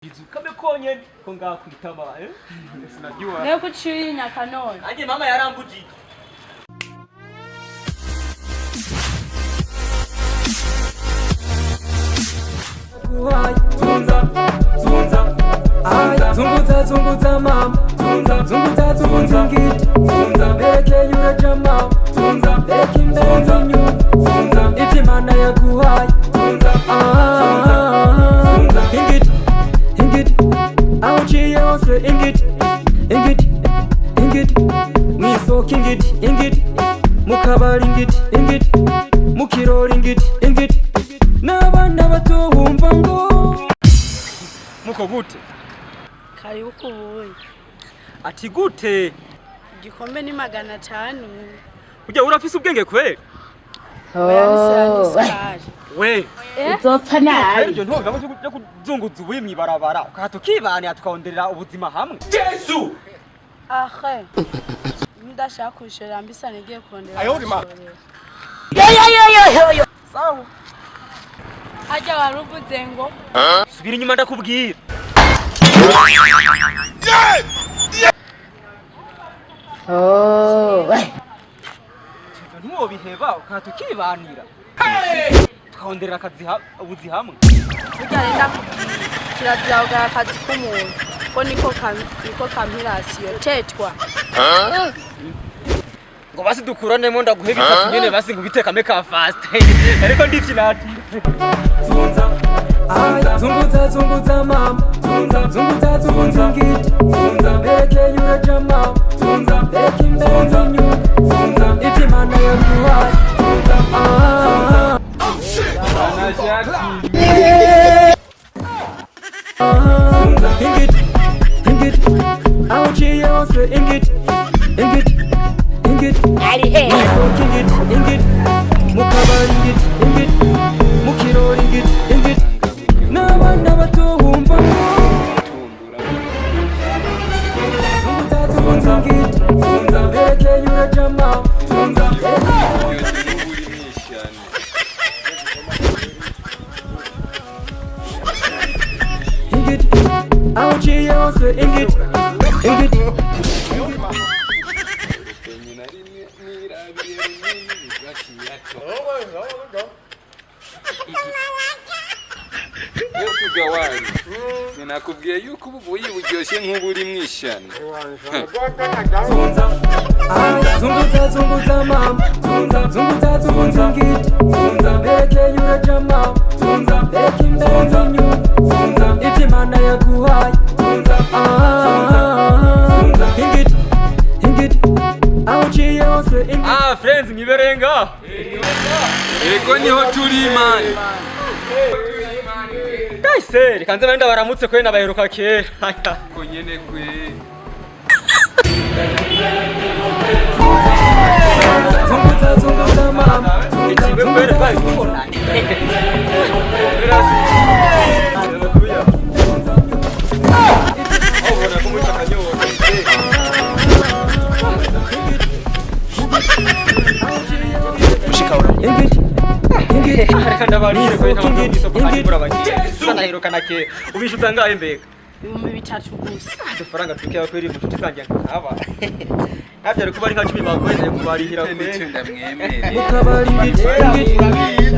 Kame konye konga kuitama sinajua leo kuchini na Kano aje mama yarambuji tunza zunguza mama zunguza ngiti bereke yure jama bereke imbere nyu iti mana yaguhaye ingit auchi yose ingit mwisoka ingit mukabari ingit mukirori ingit n'abana bato bumva ngo muko gute karibu kubuyi ati gute igikombe ni 500 ujya urafise ubwenge kweli we uzopfa nabi ibyo ntumva byo kuzunguza ubuyi mwibarabara ukahato kibana tukaonderera ubuzima hamwe Yesu ahe ndashaka kushora mbisa negiye kurondera yo sawa haja waruvuze ngo subira inyuma ndakubwira ntuwo biheba ukahato kibanira tukaonderera akazi ubuzi hamwe burya renda kirazira bwa akazi k'umuntu ko niko kampirasiyo tetwa ngo basi dukuranemo ndaguhe bitatu nyene basi ngo bitekame ka fast ariko ndivyinati zunguza mama zunguza ngiti bereke yure jama bereke imbere nyu iti mana yaguhaye ingit auchi yose ingit ari he ingit mukabari ingit mukirori ingit n'abana bato bumva zunguza ngiti bereke yure jama ingit auchi yose ingit Gawari sinakubwiye yuko ubuyi buryoshe nk'uburimwishano zunguza mama zunguza ngiti bereke yure jama bereke imbere nyu iti mana yaguhaye ingit auchi yose friends miberenga yego niho turi man Kaise reka nze benda baramutse kwe nabaheruka kera ko nyene kwe zunguza mama ikibe kwere bari kubona birasi kuya obona kumucha kanyowo mushikaura ingit reka ndabarire kwe ntabwo kubura bagiye sanaheruka nake ubishuza ngahe mbega 3,000 gusa dufaranga tukiya kweri mucuti zanjye nkaba nabyo ari kuba ari nka 10 bakwenda kubarihira kwe ndamwemere mukabari ingit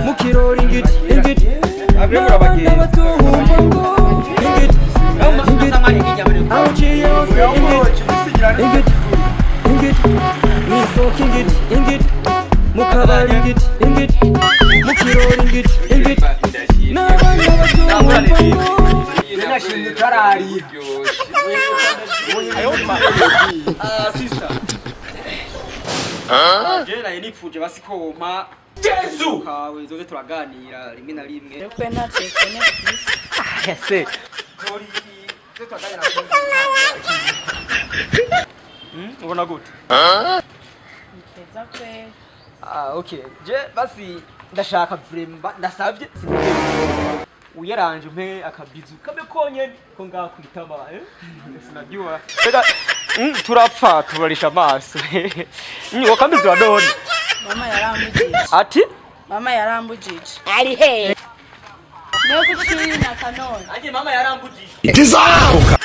mukirori ingit abemura bagiye ingit auchi yose ingit mwisoka ingit mukabari ingit mukirori ingit n'abana bato nashimye tarari sister je naye nipfuje basikoma Yesu kawe zoze turaganira rimwe na rimwe kwe na telefone ese tori zo turaganira ubona gute niteza kwe okay je basi ndashaka vremba ndasavye uyaranje mpe akabizu kame konye ko ngakwitama sinajua turapfa tubarisha amaso wakambizi wa none mama yarambujije ati mama yarambujije ari he Niyo kuchiri na Kanoni. Anje mama yarambujije. Tizamuka.